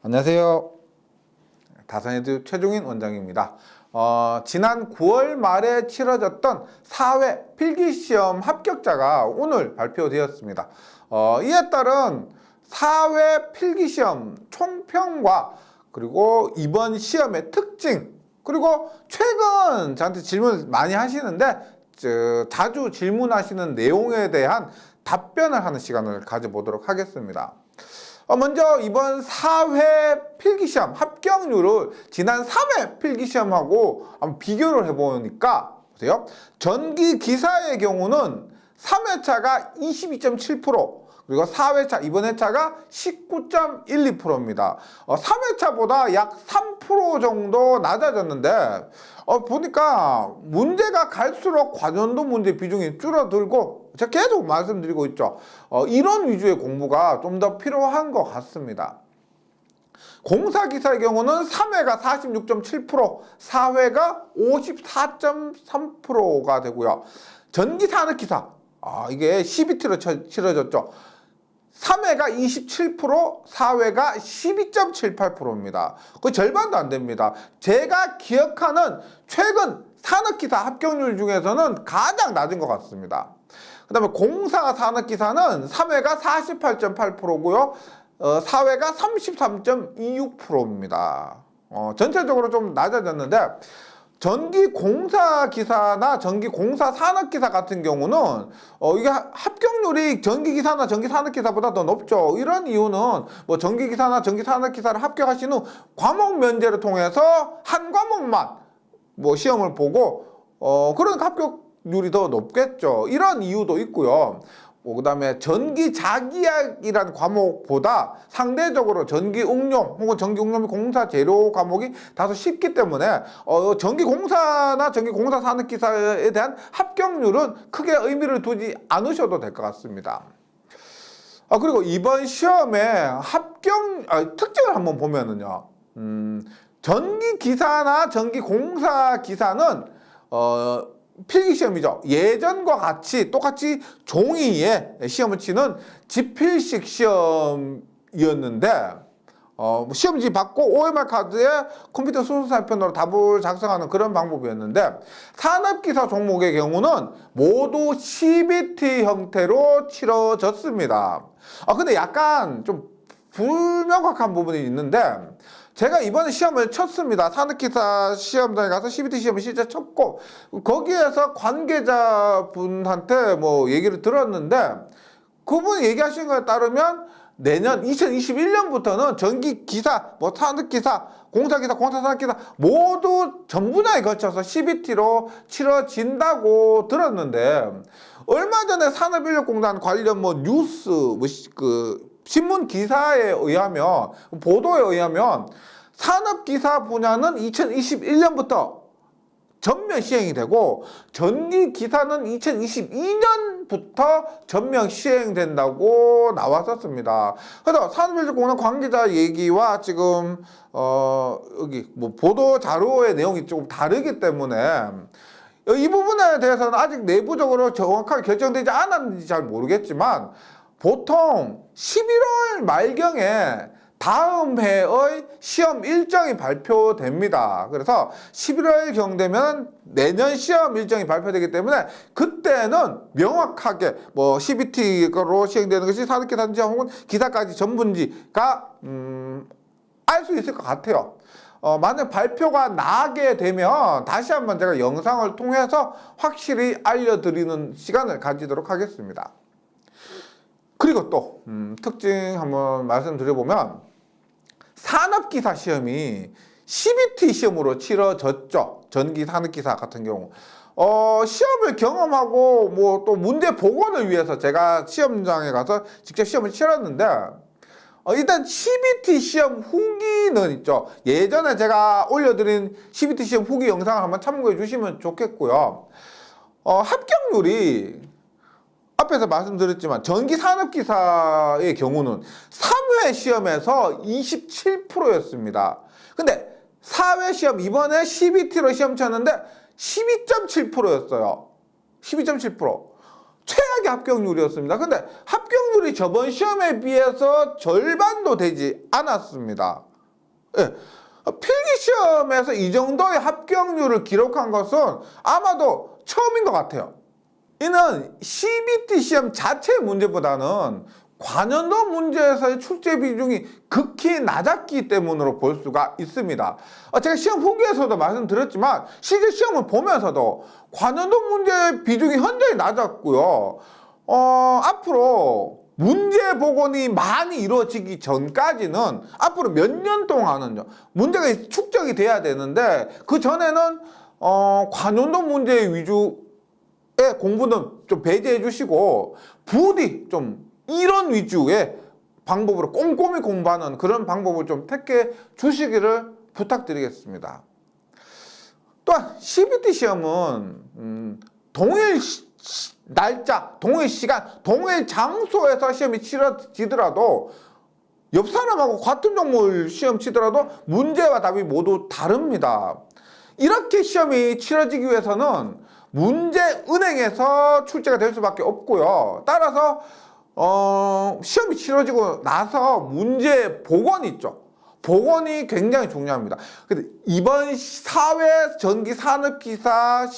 안녕하세요. 다산에듀 최종인 원장입니다. 지난 9월 말에 치러졌던 사회 필기시험 합격자가 오늘 발표되었습니다. 이에 따른 사회 필기시험 총평과 그리고 이번 시험의 특징, 그리고 최근 저한테 질문을 많이 하시는데 자주 질문하시는 내용에 대한 답변을 하는 시간을 가져보도록 하겠습니다. 먼저 이번 4회 필기시험 합격률을 지난 3회 필기시험하고 한번 비교를 해보니까 보세요. 전기기사의 경우는 3회차가 22.7%, 그리고 4회차 이번 회차가 19.12%입니다. 3회차보다 약 3% 정도 낮아졌는데 보니까 문제가 갈수록 과전도 문제 비중이 줄어들고, 제가 계속 말씀드리고 있죠. 이런 위주의 공부가 좀 더 필요한 것 같습니다. 공사기사의 경우는 3회가 46.7%, 4회가 54.3%가 되고요. 전기산업기사, 이게 CBT로 치러졌죠. 3회가 27%, 4회가 12.78%입니다. 거의 절반도 안 됩니다. 제가 기억하는 최근 산업기사 합격률 중에서는 가장 낮은 것 같습니다. 그 다음에 공사산업기사는 3회가 48.8%고요. 4회가 33.26%입니다. 전체적으로 좀 낮아졌는데, 전기공사기사나 전기공사산업기사 같은 경우는 이게 합격률이 전기기사나 전기산업기사보다 더 높죠. 이런 이유는 뭐 전기기사나 전기산업기사를 합격하신 후 과목 면제를 통해서 한 과목만 뭐 시험을 보고 그러니까 합격률이 더 높겠죠. 이런 이유도 있고요. 그 다음에 전기자기학이라는 과목보다 상대적으로 전기응용 혹은 전기응용 공사 재료 과목이 다소 쉽기 때문에 전기공사나 전기공사산업기사에 대한 합격률은 크게 의미를 두지 않으셔도 될 것 같습니다. 그리고 이번 시험의 특징을 한번 보면은요, 전기기사나 전기공사기사는 필기시험이죠. 예전과 같이 똑같이 종이에 시험을 치는 지필식 시험이었는데 시험지 받고 OMR 카드에 컴퓨터 순서살편으로 답을 작성하는 그런 방법이었는데, 산업기사 종목의 경우는 모두 CBT 형태로 치러졌습니다. 근데 약간 좀 불명확한 부분이 있는데, 제가 이번에 시험을 쳤습니다. 산업기사 시험장에 가서 CBT 시험을 실제 쳤고, 거기에서 관계자분한테 뭐 얘기를 들었는데, 그분이 얘기하신 거에 따르면 내년 2021년부터는 전기기사, 뭐 산업기사, 공사기사, 공사산업기사 모두 전 분야에 걸쳐서 CBT로 치러진다고 들었는데, 얼마 전에 산업인력공단 관련 뭐 뉴스, 신문 기사에 의하면, 보도에 의하면 산업기사 분야는 2021년부터 전면 시행이 되고, 전기기사는 2022년부터 전면 시행된다고 나왔었습니다. 그래서 산업인력공단 관계자 얘기와 지금 여기 뭐 보도 자료의 내용이 조금 다르기 때문에 이 부분에 대해서는 아직 내부적으로 정확하게 결정되지 않았는지 잘 모르겠지만, 보통 11월 말경에 다음 해의 시험 일정이 발표됩니다. 그래서 11월경 되면 내년 시험 일정이 발표되기 때문에 그때는 명확하게 뭐 CBT로 시행되는 것이 산업기사인지 혹은 기사까지 전부인지가 알 수 있을 것 같아요. 만약 발표가 나게 되면 다시 한번 제가 영상을 통해서 확실히 알려드리는 시간을 가지도록 하겠습니다. 그리고 또 특징 한번 말씀드려보면, 산업기사 시험이 CBT 시험으로 치러졌죠. 전기산업기사 같은 경우 시험을 경험하고 뭐 또 문제 복원을 위해서 제가 시험장에 가서 직접 시험을 치렀는데, 일단 CBT 시험 후기는 있죠. 예전에 제가 올려드린 CBT 시험 후기 영상을 한번 참고해 주시면 좋겠고요. 합격률이 앞에서 말씀드렸지만 전기산업기사의 경우는 3회 시험에서 27%였습니다. 근데 4회 시험, 이번에 CBT로 시험 쳤는데 12.7%였어요. 12.7%. 최악의 합격률이었습니다. 근데 합격률이 저번 시험에 비해서 절반도 되지 않았습니다. 예. 필기시험에서 이 정도의 합격률을 기록한 것은 아마도 처음인 것 같아요. 이는 CBT 시험 자체 문제보다는 관연도 문제에서의 출제 비중이 극히 낮았기 때문으로 볼 수가 있습니다. 제가 시험 후기에서도 말씀드렸지만 실제 시험을 보면서도 관연도 문제 비중이 현저히 낮았고요. 앞으로 문제 복원이 많이 이루어지기 전까지는 앞으로 몇 년 동안은요 문제가 축적이 돼야 되는데 그 전에는 관연도 문제 위주의 공부는 좀 배제해 주시고 부디 좀 이론 위주의 방법으로 꼼꼼히 공부하는 그런 방법을 좀 택해 주시기를 부탁드리겠습니다. 또한 CBT 시험은 동일 날짜, 동일 시간, 동일 장소에서 시험이 치러지더라도 옆 사람하고 같은 종목을 시험 치더라도 문제와 답이 모두 다릅니다. 이렇게 시험이 치러지기 위해서는 문제 은행에서 출제가 될 수밖에 없고요. 따라서 시험이 치러지고 나서 문제 복원이 있죠. 복원이 굉장히 중요합니다. 근데 이번 사회, 전기, 산업, 기사,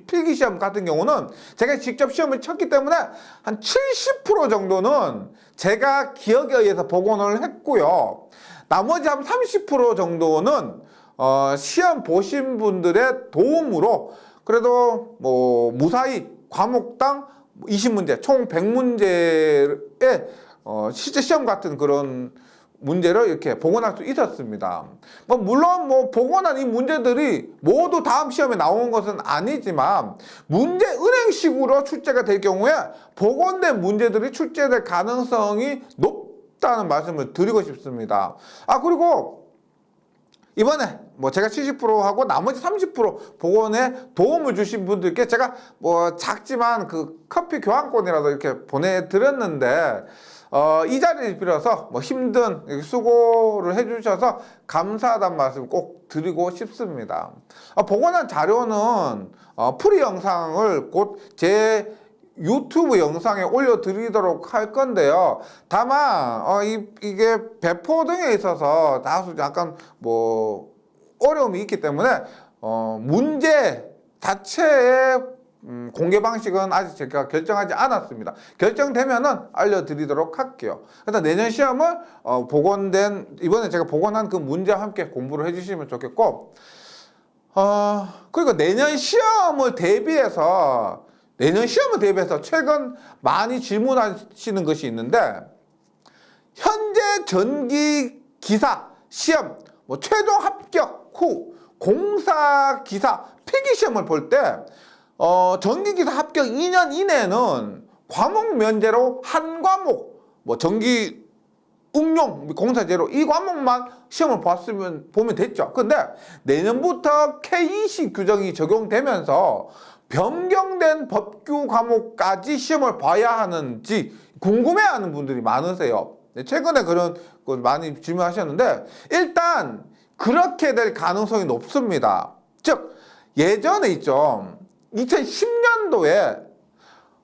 필기 시험 같은 경우는 제가 직접 시험을 쳤기 때문에 한 70% 정도는 제가 기억에 의해서 복원을 했고요. 나머지 한 30% 정도는 시험 보신 분들의 도움으로 그래도 뭐 무사히 과목당 20문제, 총 100문제의 실제 시험 같은 그런 문제를 이렇게 복원할 수 있었습니다. 물론 복원한 이 문제들이 모두 다음 시험에 나온 것은 아니지만 문제 은행식으로 출제가 될 경우에 복원된 문제들이 출제될 가능성이 높다는 말씀을 드리고 싶습니다. 그리고 이번에 제가 70%하고 나머지 30% 복원에 도움을 주신 분들께 제가 작지만 그 커피 교환권이라도 이렇게 보내드렸는데 이 자리를 빌어서 힘든 수고를 해주셔서 감사하다는 말씀 꼭 드리고 싶습니다. 복원한 자료는 프리 영상을 곧 제 유튜브 영상에 올려드리도록 할 건데요. 다만 이게 배포 등에 있어서 다소 약간 어려움이 있기 때문에 문제 자체의 공개 방식은 아직 제가 결정하지 않았습니다. 결정되면은 알려드리도록 할게요. 그래서 내년 시험을 이번에 제가 복원한 그 문제와 함께 공부를 해주시면 좋겠고, 그리고 내년 시험을 대비해서 최근 많이 질문하시는 것이 있는데, 현재 전기 기사 시험 최종 합격 후 공사 기사 필기 시험을 볼 때 전기기사 합격 2년 이내는 과목 면제로 한 과목 전기 응용 공사제로 이 과목만 시험을 보면 됐죠. 근데 내년부터 K20 규정이 적용되면서 변경된 법규 과목까지 시험을 봐야 하는지 궁금해하는 분들이 많으세요. 최근에 그런 거 많이 질문하셨는데 일단 그렇게 될 가능성이 높습니다. 즉 예전에 있죠. 2010년도에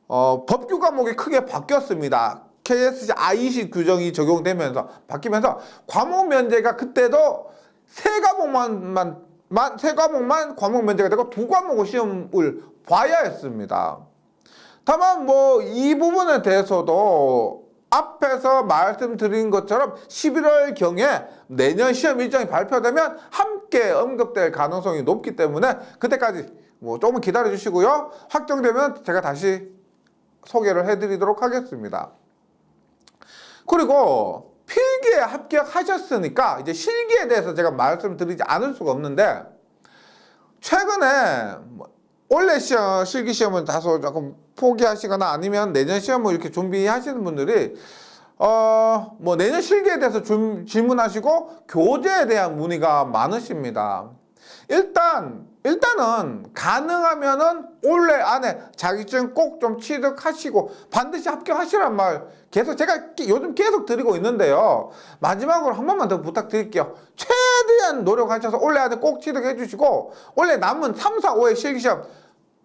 법규 과목이 크게 바뀌었습니다. KSC I20 규정이 적용되면서 바뀌면서 과목 면제가 그때도 세 과목만 과목 면제가 되고 두 과목을 시험을 봐야 했습니다. 다만 이 부분에 대해서도 앞에서 말씀드린 것처럼 11월경에 내년 시험 일정이 발표되면 함께 언급될 가능성이 높기 때문에 그때까지 조금 기다려 주시고요. 확정되면 제가 다시 소개를 해드리도록 하겠습니다. 그리고 필기에 합격하셨으니까 이제 실기에 대해서 제가 말씀드리지 않을 수가 없는데 최근에 올해 실기 시험은 다소 조금 포기하시거나 아니면 내년 시험을 이렇게 준비하시는 분들이 내년 실기에 대해서 질문하시고 교재에 대한 문의가 많으십니다. 일단은 가능하면은 올해 안에 자격증 꼭 좀 취득하시고 반드시 합격하시란 말 제가 요즘 계속 드리고 있는데요. 마지막으로 한 번만 더 부탁드릴게요. 최대한 노력하셔서 올해 안에 꼭 취득해 주시고 올해 남은 3, 4, 5회 실기시험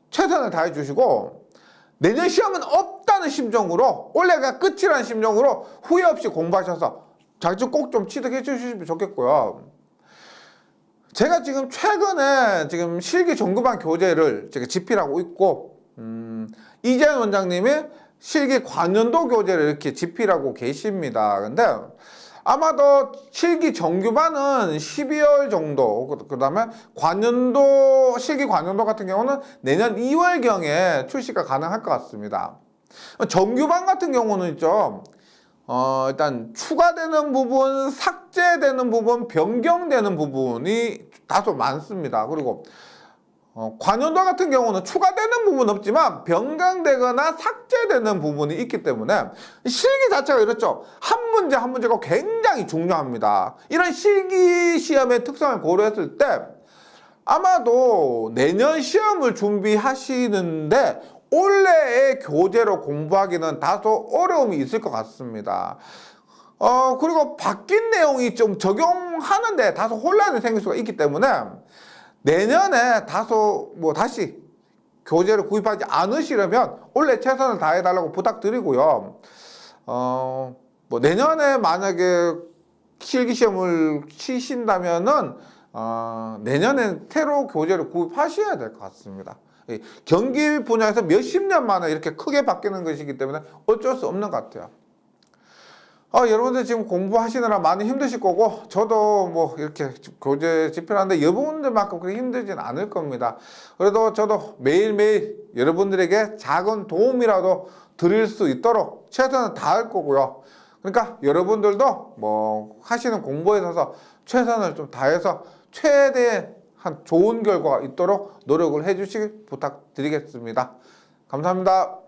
최선을 다해 주시고 내년 시험은 없다는 심정으로 올해가 끝이라는 심정으로 후회 없이 공부하셔서 자격증 꼭 좀 취득해 주시면 좋겠고요. 제가 지금 최근에 지금 실기 전교반 교재를 제가 집필하고 있고, 이재현 원장님이 실기 관연도 교재를 이렇게 집필하고 계십니다. 근데 아마도 실기 정규반은 12월 정도, 그 다음에 관연도, 실기 관연도 같은 경우는 내년 2월경에 출시가 가능할 것 같습니다. 정규반 같은 경우는 있죠. 일단 추가되는 부분, 삭제되는 부분, 변경되는 부분이 다소 많습니다. 그리고 관연도 같은 경우는 추가되는 부분은 없지만 변경되거나 삭제되는 부분이 있기 때문에 실기 자체가 이렇죠. 한 문제 한 문제가 굉장히 중요합니다. 이런 실기 시험의 특성을 고려했을 때 아마도 내년 시험을 준비하시는데 올해의 교재로 공부하기는 다소 어려움이 있을 것 같습니다. 그리고 바뀐 내용이 좀 적용하는데 다소 혼란이 생길 수가 있기 때문에 내년에 다소 다시 교재를 구입하지 않으시려면 올해 최선을 다해달라고 부탁드리고요. 내년에 만약에 실기시험을 치신다면은 내년엔 새로 교재를 구입하셔야 될 것 같습니다. 경기 분야에서 몇십 년 만에 이렇게 크게 바뀌는 것이기 때문에 어쩔 수 없는 것 같아요. 여러분들 지금 공부하시느라 많이 힘드실 거고, 저도 이렇게 교재 집필하는데 여러분들만큼 그렇게 힘들진 않을 겁니다. 그래도 저도 매일매일 여러분들에게 작은 도움이라도 드릴 수 있도록 최선을 다할 거고요. 그러니까 여러분들도 하시는 공부에 있어서 최선을 좀 다해서 최대한 좋은 결과가 있도록 노력을 해주시길 부탁드리겠습니다. 감사합니다.